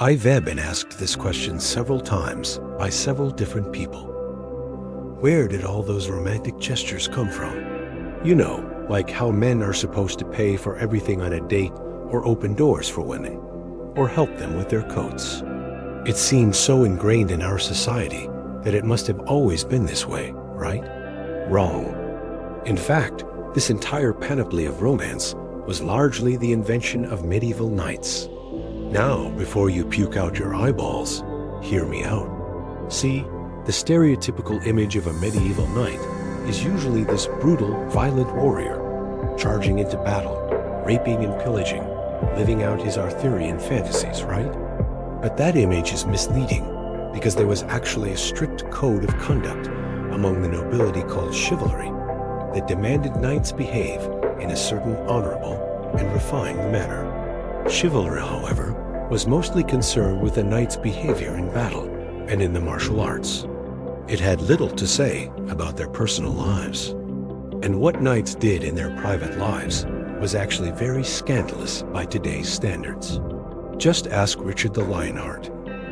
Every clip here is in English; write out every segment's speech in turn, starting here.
I've been asked this question several times by several different people. Where did all those romantic gestures come from? You know, like how men are supposed to pay for everything on a date or open doors for women, or help them with their coats. It seems so ingrained in our society that it must have always been this way, right? Wrong. In fact, this entire panoply of romance was largely the invention of medieval knights. Now, before you puke out your eyeballs, hear me out. See, the stereotypical image of a medieval knight is usually this brutal, violent warrior, charging into battle, raping and pillaging, living out his Arthurian fantasies, right? But that image is misleading, because there was actually a strict code of conduct among the nobility called chivalry that demanded knights behave in a certain honorable and refined manner. Chivalry, however, was mostly concerned with the knight's behavior in battle and in the martial arts. It had little to say about their personal lives. And what knights did in their private lives was actually very scandalous by today's standards. Just ask Richard the Lionheart,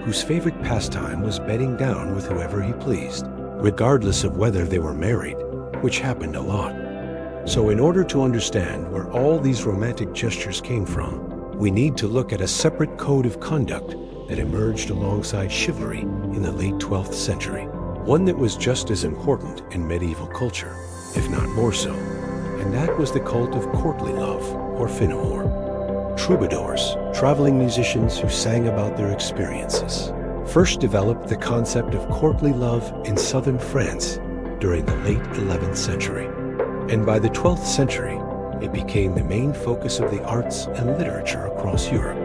whose favorite pastime was bedding down with whoever he pleased, regardless of whether they were married, which happened a lot. So in order to understand where all these romantic gestures came from, we need to look at a separate code of conduct that emerged alongside chivalry in the late 12th century. One that was just as important in medieval culture, if not more so, and that was the cult of courtly love, or fin amour. Troubadours, traveling musicians who sang about their experiences, first developed the concept of courtly love in southern France during the late 11th century. And by the 12th century, it became the main focus of the arts and literature across Europe.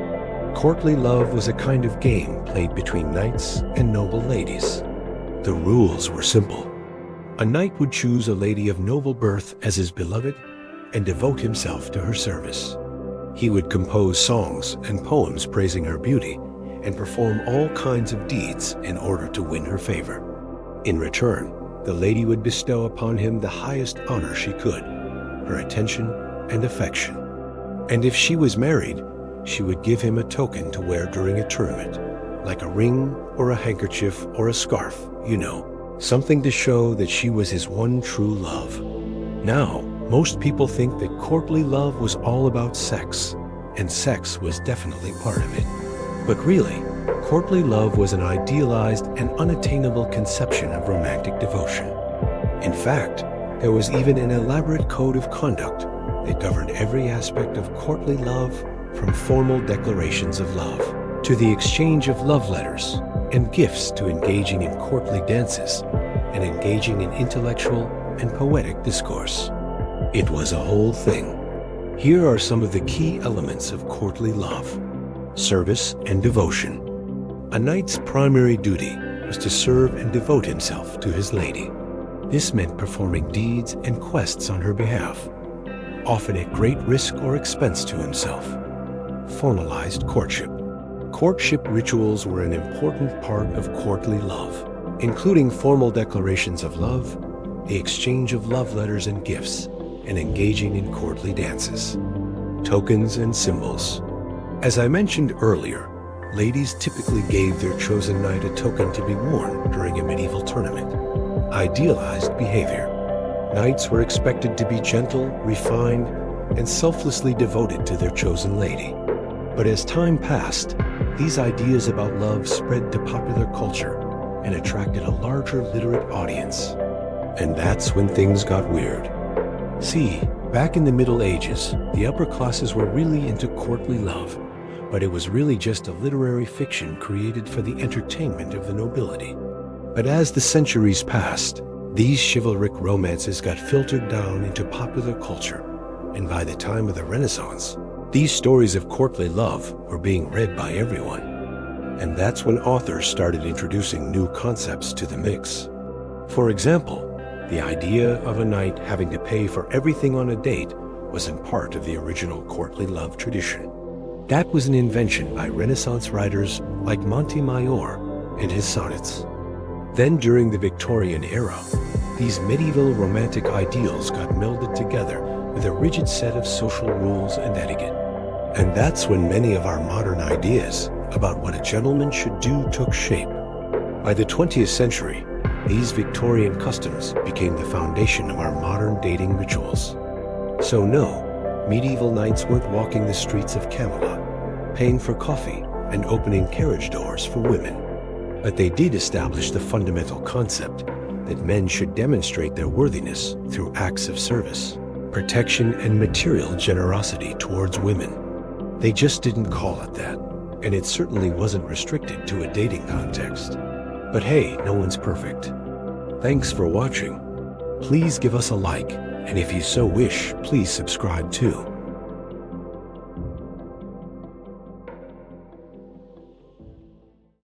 Courtly love was a kind of game played between knights and noble ladies. The rules were simple. A knight would choose a lady of noble birth as his beloved and devote himself to her service. He would compose songs and poems praising her beauty and perform all kinds of deeds in order to win her favor. In return, the lady would bestow upon him the highest honor she could, her attention and affection. And if she was married, she would give him a token to wear during a tournament, like a ring or a handkerchief or a scarf, you know, something to show that she was his one true love. Now, most people think that courtly love was all about sex, and sex was definitely part of it. But really, courtly love was an idealized and unattainable conception of romantic devotion. In fact, there was even an elaborate code of conduct that governed every aspect of courtly love, from formal declarations of love to the exchange of love letters and gifts to engaging in courtly dances and engaging in intellectual and poetic discourse. It was a whole thing. Here are some of the key elements of courtly love: service and devotion. A knight's primary duty was to serve and devote himself to his lady. This meant performing deeds and quests on her behalf, often at great risk or expense to himself. Formalized courtship. Courtship rituals were an important part of courtly love, including formal declarations of love, the exchange of love letters and gifts, and engaging in courtly dances. Tokens and symbols. As I mentioned earlier, ladies typically gave their chosen knight a token to be worn during a medieval tournament. Idealized behavior. Knights were expected to be gentle, refined, and selflessly devoted to their chosen lady. But as time passed, these ideas about love spread to popular culture and attracted a larger literate audience. And that's when things got weird. See, back in the Middle Ages, the upper classes were really into courtly love, but it was really just a literary fiction created for the entertainment of the nobility. But as the centuries passed, these chivalric romances got filtered down into popular culture, and by the time of the Renaissance, these stories of courtly love were being read by everyone. And that's when authors started introducing new concepts to the mix. For example, the idea of a knight having to pay for everything on a date wasn't part of the original courtly love tradition. That was an invention by Renaissance writers like Montemayor and his sonnets. Then during the Victorian era, these medieval romantic ideals got melded together with a rigid set of social rules and etiquette. And that's when many of our modern ideas about what a gentleman should do took shape. By the 20th century, these Victorian customs became the foundation of our modern dating rituals. So no, medieval knights weren't walking the streets of Camelot, paying for coffee and opening carriage doors for women. But they did establish the fundamental concept that men should demonstrate their worthiness through acts of service, protection, and material generosity towards women. They just didn't call it that, and it certainly wasn't restricted to a dating context. But hey, no one's perfect. Thanks for watching. Please give us a like, and if you so wish, please subscribe too.